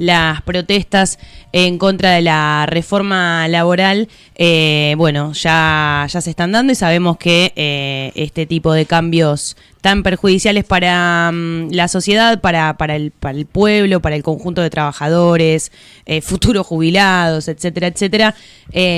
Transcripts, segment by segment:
las protestas en contra de la reforma laboral, bueno, ya se están dando y sabemos que este tipo de cambios tan perjudiciales para la sociedad, para el pueblo, para el conjunto de trabajadores, futuros jubilados, etcétera, etcétera,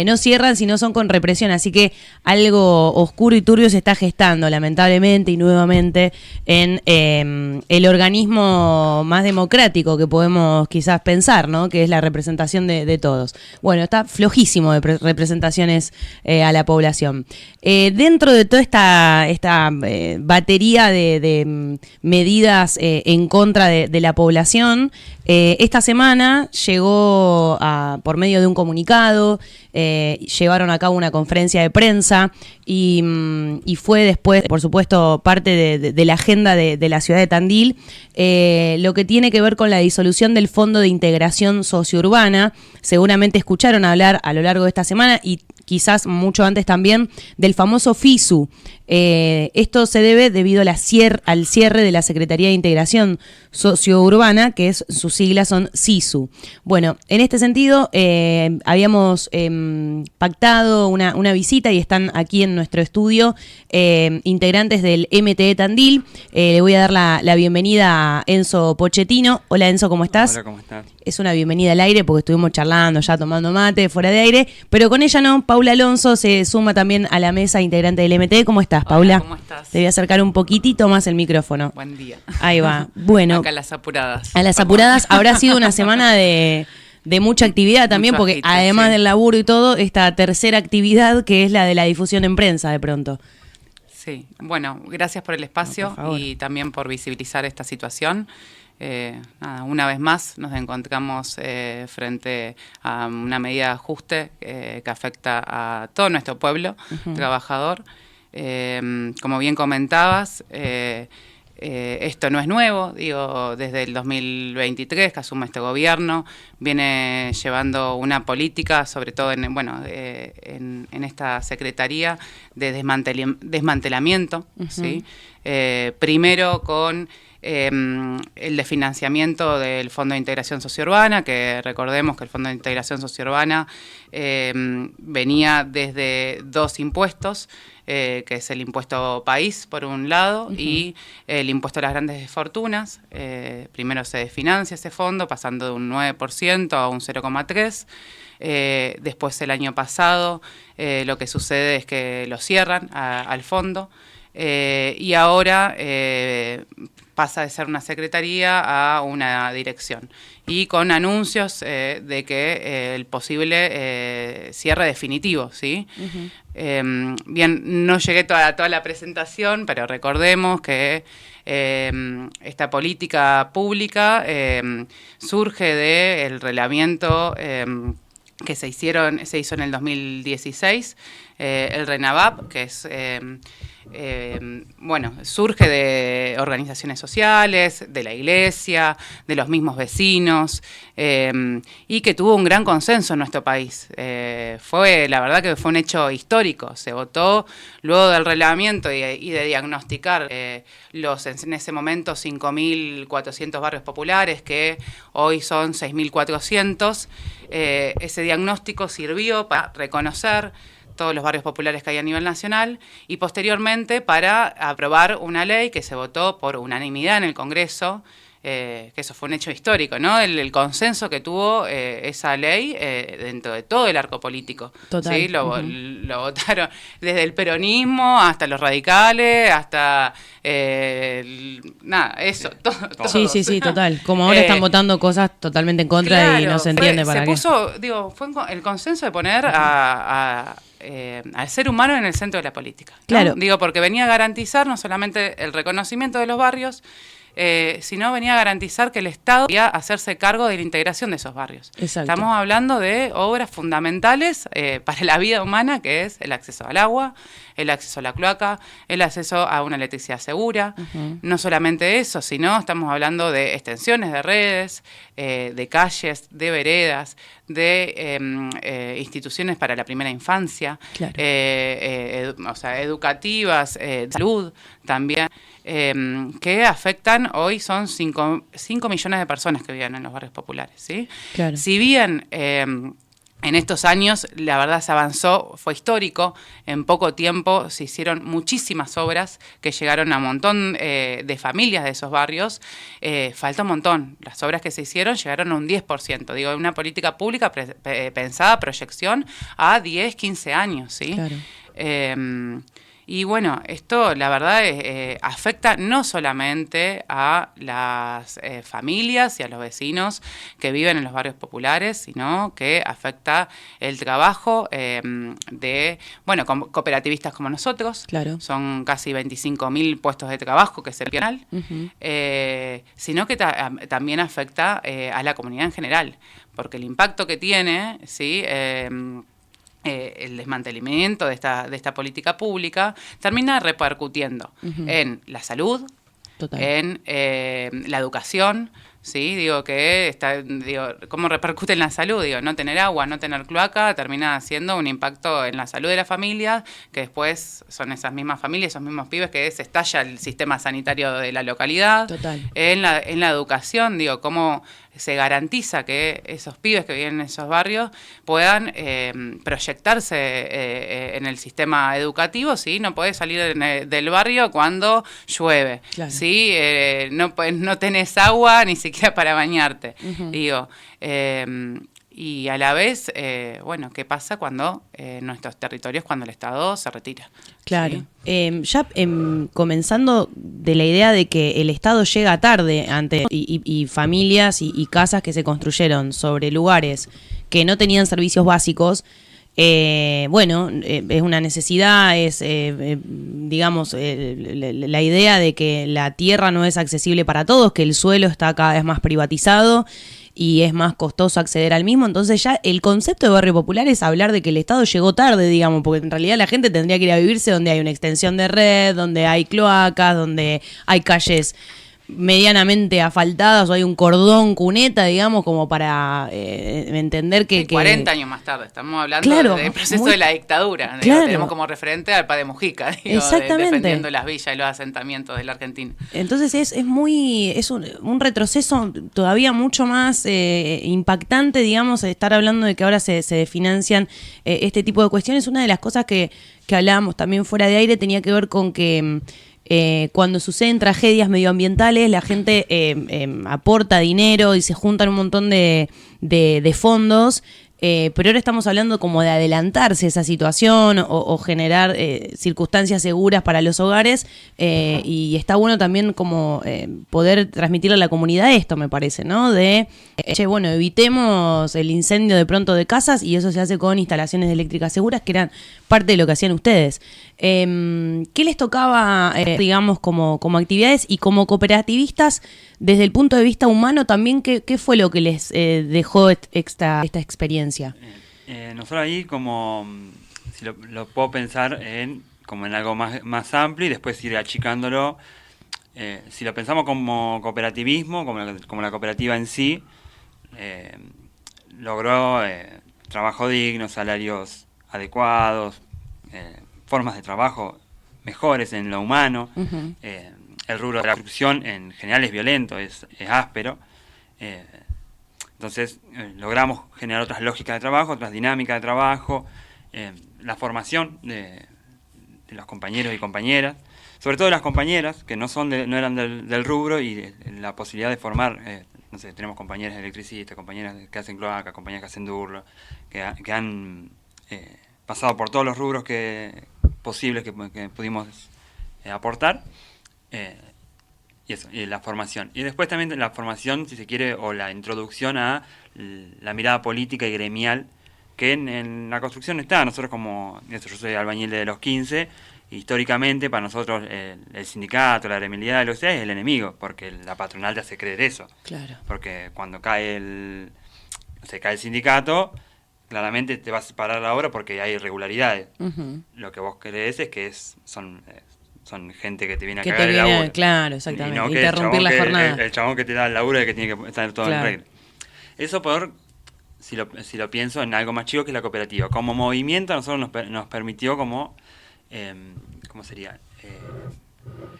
no cierran si no son con represión. Así que algo oscuro y turbio se está gestando, lamentablemente y nuevamente, en el organismo más democrático que podemos quizás pensar, ¿no? Que es la representación de todos. Bueno, está flojísimo de representaciones a la población. Dentro de toda esta batería de medidas en contra de la población, esta semana llegó por medio de un comunicado, llevaron a cabo una conferencia de prensa y fue después, por supuesto, parte de la agenda de la ciudad de Tandil, lo que tiene que ver con la disolución del Fondo de Integración Sociourbana. Seguramente escucharon hablar a lo largo de esta semana y quizás mucho antes también del famoso FISU. Esto se debe debido al cierre de la Secretaría de Integración Sociourbana, que sus siglas son SISU. Bueno, en este sentido habíamos pactado una visita y están aquí en nuestro estudio integrantes del MTE Tandil. Le voy a dar la bienvenida a Enzo Pochettino. Hola Enzo, ¿cómo estás? Hola, ¿cómo estás? Es una bienvenida al aire porque estuvimos charlando, ya tomando mate, fuera de aire, pero con ella no. Paula Alonso se suma también a la mesa, integrante del MTE. ¿Cómo estás, Paula? Hola, ¿cómo estás? Te voy a acercar un poquitito más el micrófono. Buen día. Ahí va. Bueno. Acá a las apuradas. A las apuradas. Habrá sido una semana de mucha actividad también, porque agite, además sí. del laburo y todo, esta tercera actividad que es la de la difusión en prensa de pronto. Sí, bueno, gracias por el espacio, por favor. Y también por visibilizar esta situación. Una vez más nos encontramos frente a una medida de ajuste que afecta a todo nuestro pueblo trabajador. Como bien comentabas, esto no es nuevo, digo, desde el 2023 que asume este gobierno, viene llevando una política, sobre todo en esta secretaría, de desmantelamiento, ¿sí? Primero con el desfinanciamiento del Fondo de Integración Sociourbana, que recordemos que el Fondo de Integración Sociourbana venía desde dos impuestos, que es el impuesto país, por un lado, y el impuesto a las grandes fortunas. Primero se desfinancia ese fondo, pasando de un 9% a un 0,3%. Después, el año pasado, lo que sucede es que lo cierran al fondo, y ahora pasa de ser una secretaría a una dirección, y con anuncios de que el posible cierre definitivo, ¿sí? Bien, no llegué a toda la presentación, pero recordemos que esta política pública surge del relevamiento que se hizo en el 2016, el RENAVAP, que es surge de organizaciones sociales, de la iglesia, de los mismos vecinos, y que tuvo un gran consenso en nuestro país. La verdad que fue un hecho histórico. Se votó luego del relevamiento y de diagnosticar en ese momento 5.400 barrios populares, que hoy son 6.400. Ese diagnóstico sirvió para reconocer todos los barrios populares que hay a nivel nacional y posteriormente para aprobar una ley que se votó por unanimidad en el Congreso, que eso fue un hecho histórico, ¿no? El consenso que tuvo esa ley dentro de todo el arco político. Total. ¿Sí? Lo votaron desde el peronismo hasta los radicales, hasta todo. Sí, total. Como ahora están votando cosas totalmente en contra, claro, y no se entiende para qué. Fue el consenso de poner al ser humano en el centro de la política, ¿no? Claro. Porque venía a garantizar no solamente el reconocimiento de los barrios, sino venía a garantizar que el Estado podía hacerse cargo de la integración de esos barrios. Exacto. Estamos hablando de obras fundamentales para la vida humana, que es el acceso al agua, el acceso a la cloaca, el acceso a una electricidad segura. No solamente eso, sino estamos hablando de extensiones de redes, de calles, de veredas, de instituciones para la primera infancia, claro, educativas, de salud también. que afectan, hoy son 5 millones de personas que viven en los barrios populares, ¿sí? Claro. Si bien en estos años, la verdad, se avanzó, fue histórico. En poco tiempo se hicieron muchísimas obras que llegaron a un montón de familias de esos barrios. Falta un montón. Las obras que se hicieron llegaron a un 10%. Digo, una política pública pensada, proyección, a 10, 15 años, ¿sí? Claro. Y bueno, esto la verdad afecta no solamente a las familias y a los vecinos que viven en los barrios populares, sino que afecta el trabajo de, bueno, cooperativistas como nosotros. Claro. Son casi 25.000 puestos de trabajo que se pierden, sino que también afecta a la comunidad en general, porque el impacto que tiene, ¿sí? El desmantelamiento de esta política pública termina repercutiendo en la salud, Total. en la educación, ¿sí? Digo, ¿cómo repercute en la salud? Digo, no tener agua, no tener cloaca, termina haciendo un impacto en la salud de la familia, que después son esas mismas familias, esos mismos pibes que se estalla el sistema sanitario de la localidad. Total. En la educación, digo, cómo se garantiza que esos pibes que viven en esos barrios puedan proyectarse en el sistema educativo, ¿sí? No podés salir del barrio cuando llueve, Claro. ¿sí? No tenés agua ni siquiera para bañarte. Digo, y a la vez, bueno, ¿qué pasa cuando nuestros territorios, cuando el Estado se retira? Claro. ¿Sí? Ya comenzando de la idea de que el Estado llega tarde ante y familias y casas que se construyeron sobre lugares que no tenían servicios básicos, bueno, es una necesidad, es, digamos, la idea de que la tierra no es accesible para todos, que el suelo está cada vez más privatizado y es más costoso acceder al mismo. Entonces ya el concepto de barrio popular es hablar de que el Estado llegó tarde, digamos, porque en realidad la gente tendría que ir a vivirse donde hay una extensión de red, donde hay cloacas, donde hay calles medianamente asfaltadas o hay un cordón cuneta, digamos, como para entender que... 40 años más tarde, estamos hablando Claro, del proceso de la dictadura. Claro. Tenemos como referente al Padre Mujica, Exactamente. defendiendo las villas y los asentamientos de la Argentina. Entonces es un retroceso todavía mucho más impactante, digamos, estar hablando de que ahora se financian este tipo de cuestiones. Una de las cosas que hablábamos también fuera de aire tenía que ver con que cuando suceden tragedias medioambientales, la gente aporta dinero y se juntan un montón de fondos, pero ahora estamos hablando como de adelantarse a esa situación o generar circunstancias seguras para los hogares, y está bueno también como poder transmitirle a la comunidad esto, me parece, ¿no? De, bueno, evitemos el incendio de pronto de casas, y eso se hace con instalaciones eléctricas seguras, que eran parte de lo que hacían ustedes. ¿Qué les tocaba, digamos, como actividades y como cooperativistas desde el punto de vista humano también? ¿Qué fue lo que les dejó esta experiencia? Nosotros ahí como, si lo puedo pensar como en algo más amplio y después ir achicándolo. Si lo pensamos como cooperativismo, como la cooperativa en sí, logró trabajo digno, salarios adecuados, formas de trabajo mejores en lo humano. Uh-huh. El rubro de la construcción en general es violento, es áspero. Entonces logramos generar otras lógicas de trabajo, otras dinámicas de trabajo, la formación de los compañeros y compañeras, sobre todo las compañeras que no eran del rubro, y la posibilidad de formar, no sé, tenemos compañeras electricistas, compañeras que hacen cloaca, compañeras que hacen durlo, que han pasado por todos los rubros posibles que pudimos aportar. Y eso, y la formación. Y después también la formación, si se quiere, o la introducción a la mirada política y gremial, que en la construcción está. Nosotros yo soy albañil de los 15, y históricamente para nosotros el sindicato, la gremialidad, lo que sea, es el enemigo, porque la patronal te hace creer eso. Claro. Porque cuando cae el sindicato, claramente te vas a parar la obra porque hay irregularidades. Uh-huh. Lo que vos crees es que son gente que te viene a cagar el laburo. Claro, exactamente. Y no interrumpir la jornada. El chabón que te da el laburo y que tiene que estar todo en regla. Eso si lo pienso en algo más chico, que es la cooperativa. Como movimiento a nosotros nos permitió como, ¿cómo sería?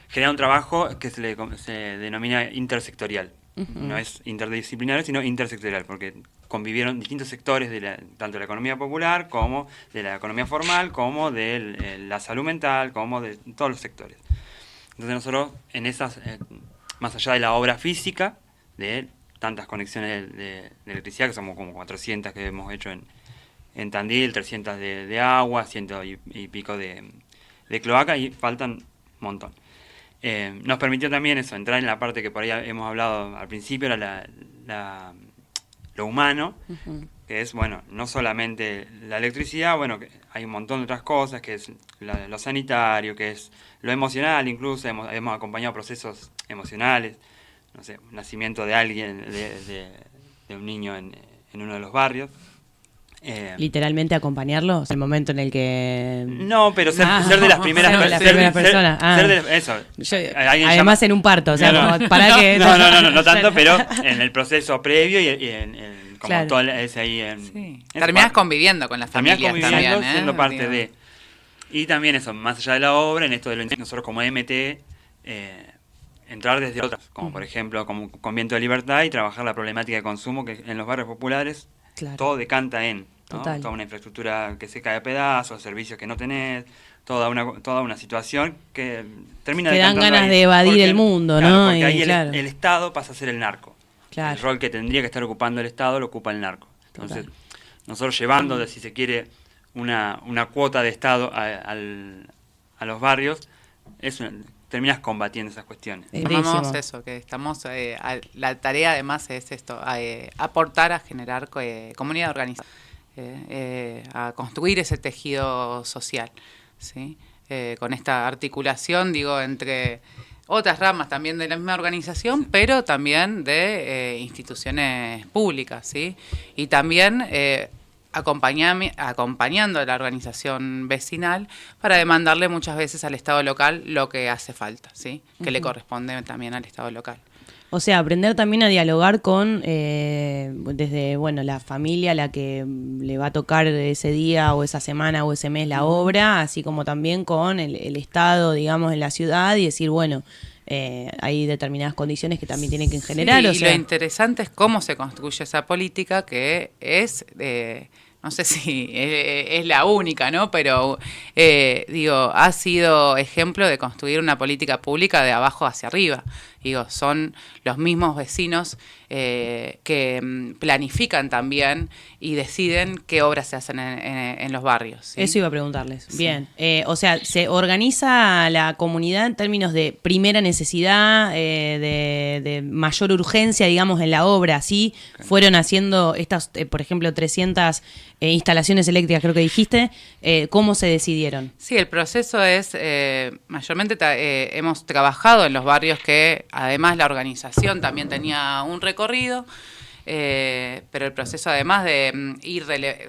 generar un trabajo que se denomina intersectorial. No es interdisciplinario, sino intersectorial, porque convivieron distintos sectores tanto de la economía popular como de la economía formal, como de la salud mental, como de todos los sectores. Entonces nosotros, en esas, más allá de la obra física, de tantas conexiones de electricidad, que somos como 400 que hemos hecho en Tandil, 300 de agua, 100 y pico de cloaca, y faltan un montón. Nos permitió también eso, entrar en la parte que por ahí hemos hablado al principio, era lo humano, que es, bueno, no solamente la electricidad, bueno, que hay un montón de otras cosas, que es lo sanitario, que es lo emocional, incluso hemos acompañado procesos emocionales, no sé, nacimiento de alguien, de un niño en uno de los barrios. Literalmente acompañarlos, el momento en el que... No, pero ser de las primeras personas. Eso. Además en un parto, o sea, como para que... No tanto, pero en el proceso previo y como claro. todo ese ahí... Terminás conviviendo con las familias también, siendo parte de... Y también eso, más allá de la obra, en esto de nosotros como MT, entrar desde otras, como por ejemplo como con Viento de Libertad, y trabajar la problemática de consumo que en los barrios populares todo decanta en, ¿no? Toda una infraestructura que se cae a pedazos, servicios que no tenés, toda una situación que termina te dan ganas ahí, de evadir el mundo, ¿no? Porque ahí claro. el Estado pasa a ser el narco. Claro. El rol que tendría que estar ocupando el Estado lo ocupa el narco. Entonces, nosotros llevando, si se quiere, una cuota de Estado a los barrios, terminas combatiendo esas cuestiones. Tomamos eso, que estamos, la tarea además es esto, aportar a generar comunidad organizada, a construir ese tejido social, ¿sí? Con esta articulación, digo, entre otras ramas también de la misma organización, pero también de instituciones públicas, ¿sí? Y también acompañando a la organización vecinal para demandarle muchas veces al Estado local lo que hace falta, ¿sí? Que le corresponde también al Estado local. O sea, aprender también a dialogar con, desde, bueno, la familia a la que le va a tocar ese día o esa semana o ese mes la obra, así como también con el Estado, digamos, en la ciudad, y decir, bueno, hay determinadas condiciones que también tienen que generar. Sí, o sea, y lo interesante es cómo se construye esa política, que es... no sé si es la única, ¿no? Pero, digo, ha sido ejemplo de construir una política pública de abajo hacia arriba. Digo, son los mismos vecinos que planifican también y deciden qué obras se hacen en los barrios, ¿sí? Eso iba a preguntarles. Sí. Bien. O sea, ¿se organiza la comunidad en términos de primera necesidad, de mayor urgencia, digamos, en la obra? ¿Sí? Fueron haciendo estas, por ejemplo, 300 instalaciones eléctricas, creo que dijiste. ¿Cómo se decidieron? Sí, el proceso es, mayormente hemos trabajado en los barrios que además la organización también tenía un recorrido, pero el proceso además de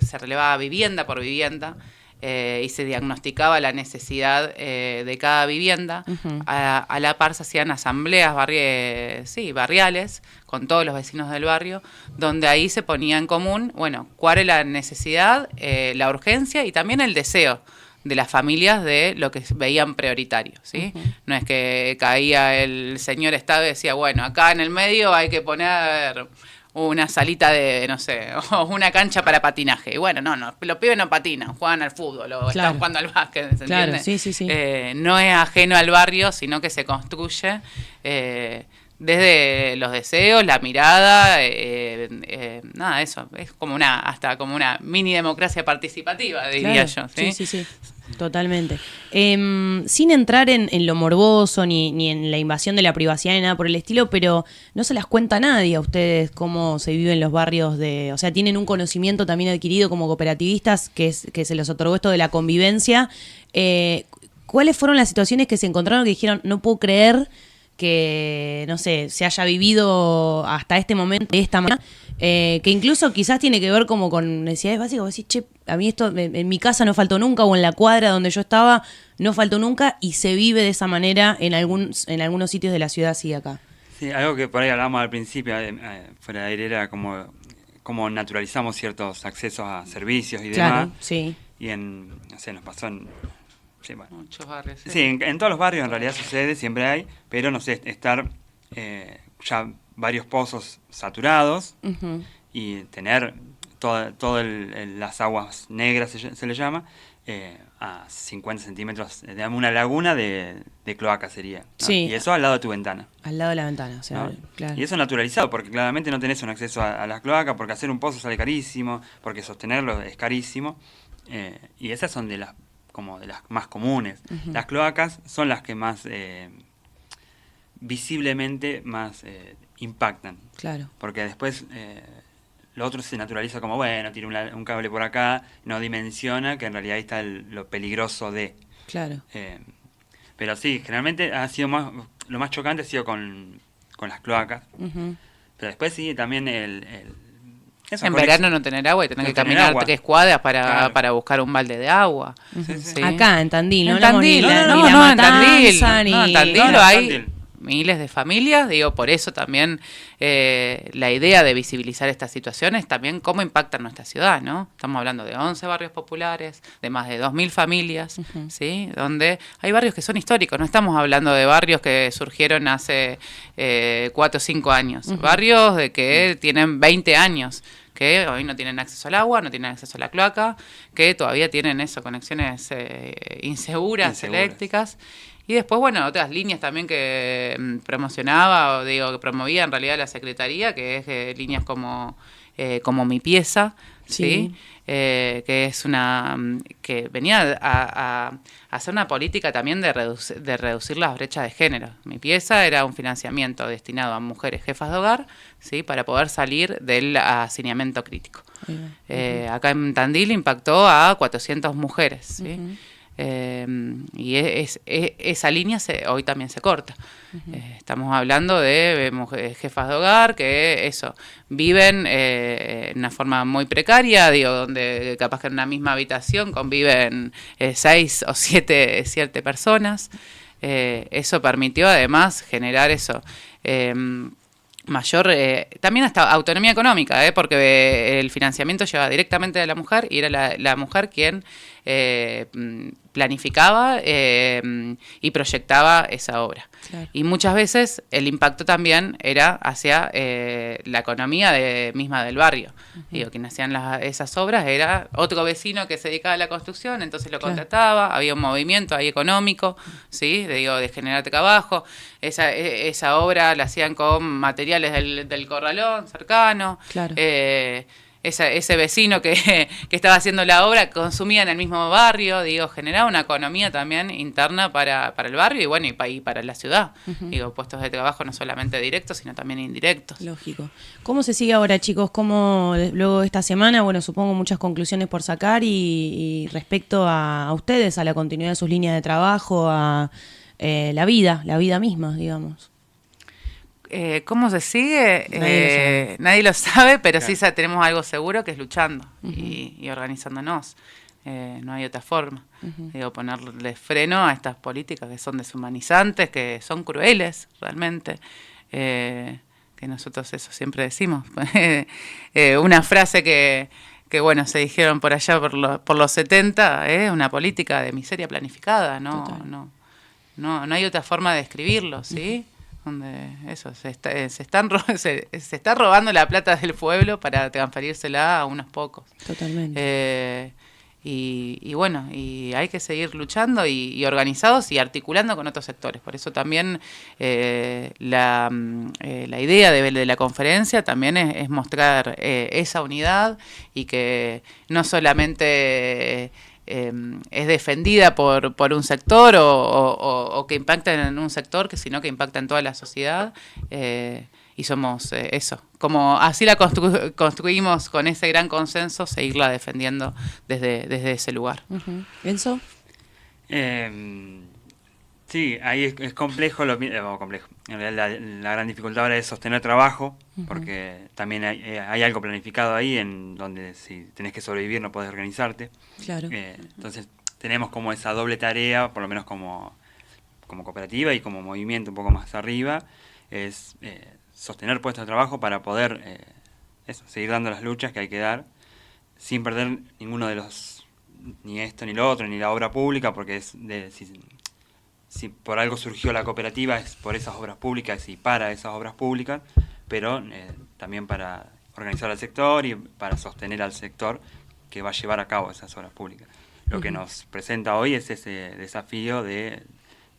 se relevaba vivienda por vivienda y se diagnosticaba la necesidad de cada vivienda. A la par se hacían asambleas barriales con todos los vecinos del barrio, donde ahí se ponía en común, bueno, cuál es la necesidad, la urgencia y también el deseo de las familias de lo que veían prioritario, ¿sí? No es que caía el señor Estado y decía, bueno, acá en el medio hay que poner una salita de, no sé, o una cancha para patinaje. Y bueno, no, los pibes no patinan, juegan al fútbol o están jugando al básquet, ¿se entiende? Sí. No es ajeno al barrio, sino que se construye desde los deseos, la mirada, nada, eso, es como hasta como una mini democracia participativa, diría yo. Sí. Totalmente. Sin entrar en lo morboso ni en la invasión de la privacidad ni nada por el estilo, pero no se las cuenta nadie a ustedes cómo se vive en los barrios o sea, tienen un conocimiento también adquirido como cooperativistas que se les otorgó esto de la convivencia. ¿Cuáles fueron las situaciones que se encontraron que dijeron, no puedo creer que, no sé, se haya vivido hasta este momento de esta manera? Que incluso quizás tiene que ver como con necesidades básicas, vos decís, che, a mí esto en mi casa no faltó nunca, o en la cuadra donde yo estaba no faltó nunca, y se vive de esa manera en algunos sitios de la ciudad, así acá. Sí, algo que por ahí hablábamos al principio, fuera de aire, era como naturalizamos ciertos accesos a servicios y demás. Claro, sí. Y no sé, nos pasó Sí, bueno. Muchos barrios. Sí, en todos los barrios en realidad sucede, siempre hay, pero no sé, estar ya varios pozos saturados y tener todo las aguas negras, se le llama, a 50 centímetros, digamos, una laguna de cloaca sería, ¿no? Sí. Y eso al lado de tu ventana. Al lado de la ventana, o sea, ¿No? claro. Y eso naturalizado, porque claramente no tenés un acceso a las cloacas, porque hacer un pozo sale carísimo, porque sostenerlo es carísimo, y esas son de las más comunes. Las cloacas son las que más visiblemente más impactan, Claro. porque después lo otro se naturaliza como, bueno, tiene un cable por acá, no dimensiona que en realidad ahí está lo peligroso de... Claro. Pero sí, generalmente ha sido lo más chocante ha sido con las cloacas. Pero después sí, también eso, en verano no tener agua y tener que tener caminar agua. 3 cuadras Claro. para buscar un balde de agua. Sí, sí. Sí. Acá, en Tandil, no En Tandil, ni la no, en Tandil. No, en Tandil No, hay Tandil. miles de familias, digo, por eso también la idea de visibilizar estas situaciones, también cómo impactan nuestra ciudad, ¿no? Estamos hablando de 11 barrios populares, de más de 2.000 familias, ¿sí? Donde hay barrios que son históricos, no estamos hablando de barrios que surgieron hace 4 o 5 años, barrios de que tienen 20 años, que hoy no tienen acceso al agua, no tienen acceso a la cloaca, que todavía tienen conexiones inseguras, eléctricas. Y después, bueno, otras líneas también que promocionaba, o digo, que promovía en realidad la Secretaría, que es líneas como Mi Pieza, ¿sí? Que es que venía a hacer una política también de reducir las brechas de género. Mi Pieza era un financiamiento destinado a mujeres jefas de hogar, ¿sí? Para poder salir del hacinamiento crítico. Acá en Tandil impactó a 400 mujeres, ¿sí? Y esa línea hoy también se corta. Estamos hablando de mujeres jefas de hogar que viven en una forma muy precaria, digo, donde capaz que en una misma habitación conviven 6 o 7 personas. Eso permitió además generar mayor, también hasta autonomía económica, porque el financiamiento lleva directamente a la mujer y era la mujer quien planificaba y proyectaba esa obra. Claro. Y muchas veces el impacto también era hacia la economía misma del barrio. Digo, quien hacían esas obras era otro vecino que se dedicaba a la construcción, entonces lo contrataba, había un movimiento ahí económico, ¿sí? De generar trabajo. Esa obra la hacían con materiales del corralón cercano. Claro. Ese vecino que estaba haciendo la obra consumía en el mismo barrio, digo, generaba una economía también interna para el barrio y bueno, y para la ciudad. Digo, puestos de trabajo no solamente directos, sino también indirectos. Lógico. ¿Cómo se sigue ahora, chicos? ¿Cómo luego de esta semana, bueno, supongo muchas conclusiones por sacar y respecto a ustedes, a la continuidad de sus líneas de trabajo, a la vida misma, digamos? ¿Cómo se sigue? Nadie lo sabe, pero claro. Sí tenemos algo seguro que es luchando y organizándonos. No hay otra forma. Digo, ponerle freno a estas políticas que son deshumanizantes, que son crueles realmente. Que nosotros eso siempre decimos. Una frase que bueno, se dijeron por allá por los 70, una política de miseria planificada. No hay otra forma de describirlo, ¿sí? Donde se está robando la plata del pueblo para transferírsela a unos pocos. Totalmente. Y bueno, y hay que seguir luchando y organizados y articulando con otros sectores. Por eso también la idea de la conferencia también es mostrar esa unidad y que no solamente es defendida por un sector o que impacta en un sector, sino que impacta en toda la sociedad. Y somos como así la construimos con ese gran consenso, seguirla defendiendo desde ese lugar. ¿Enzo? Sí, ahí es complejo, complejo. En realidad la gran dificultad ahora es sostener trabajo, porque también hay algo planificado ahí en donde si tenés que sobrevivir no podés organizarte. Claro. Entonces tenemos como esa doble tarea, por lo menos como cooperativa y como movimiento un poco más arriba, es sostener puestos de trabajo para poder seguir dando las luchas que hay que dar sin perder ninguno de ni esto ni lo otro, ni la obra pública, porque si por algo surgió la cooperativa es por esas obras públicas y para esas obras públicas, pero también para organizar al sector y para sostener al sector que va a llevar a cabo esas obras públicas. Lo que nos presenta hoy es ese desafío de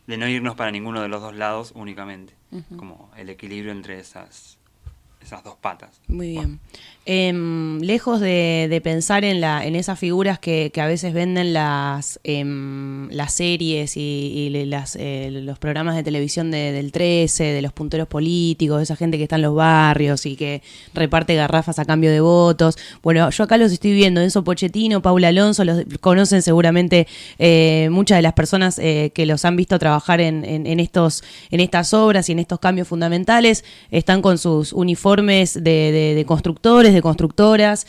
no irnos para ninguno de los dos lados únicamente, como el equilibrio entre esas dos patas. Muy bien. Lejos de pensar en esas figuras que a veces venden las series y los programas de televisión del 13, de los punteros políticos, de esa gente que está en los barrios y que reparte garrafas a cambio de votos. Bueno, yo acá los estoy viendo, Enzo Pochettino, Paula Alonso, los conocen seguramente muchas de las personas que los han visto trabajar en estas obras y en estos cambios fundamentales. Están con sus uniformes de constructores, de constructoras,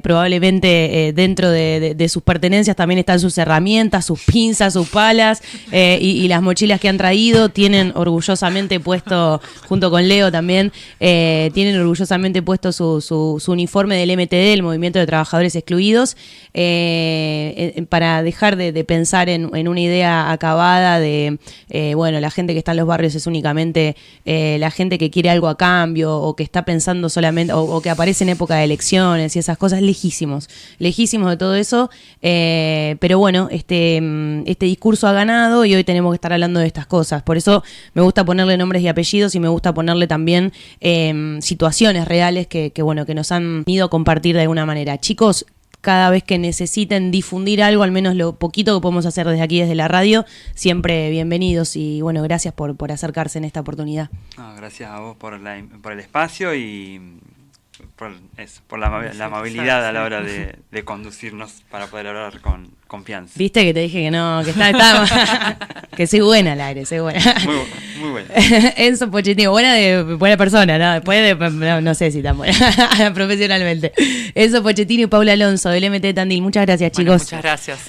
probablemente dentro de sus pertenencias también están sus herramientas, sus pinzas, sus palas y las mochilas que han traído. Tienen orgullosamente puesto, junto con Leo también, tienen orgullosamente puesto su uniforme del MTD, el Movimiento de Trabajadores Excluidos, para dejar de pensar en una idea acabada de, la gente que está en los barrios es únicamente la gente que quiere algo a cambio o que está pensando solamente, o que aparece en época de elecciones y esas cosas, lejísimos de todo eso, pero bueno, este discurso ha ganado y hoy tenemos que estar hablando de estas cosas. Por eso me gusta ponerle nombres y apellidos y me gusta ponerle también situaciones reales que nos han ido a compartir de alguna manera. Chicos, cada vez que necesiten difundir algo, al menos lo poquito que podemos hacer desde aquí, desde la radio, siempre bienvenidos y bueno, gracias por acercarse en esta oportunidad. Gracias a vos por el espacio y por la amabilidad a la hora de conducirnos para poder hablar con confianza. Viste que te dije que no, que está que soy buena al aire, soy buena. Muy buena. Enzo Pochettino, buena persona, ¿no? Después no sé si tan buena profesionalmente. Enzo Pochettino y Paula Alonso del MT Tandil. Muchas gracias, chicos. Muchas gracias.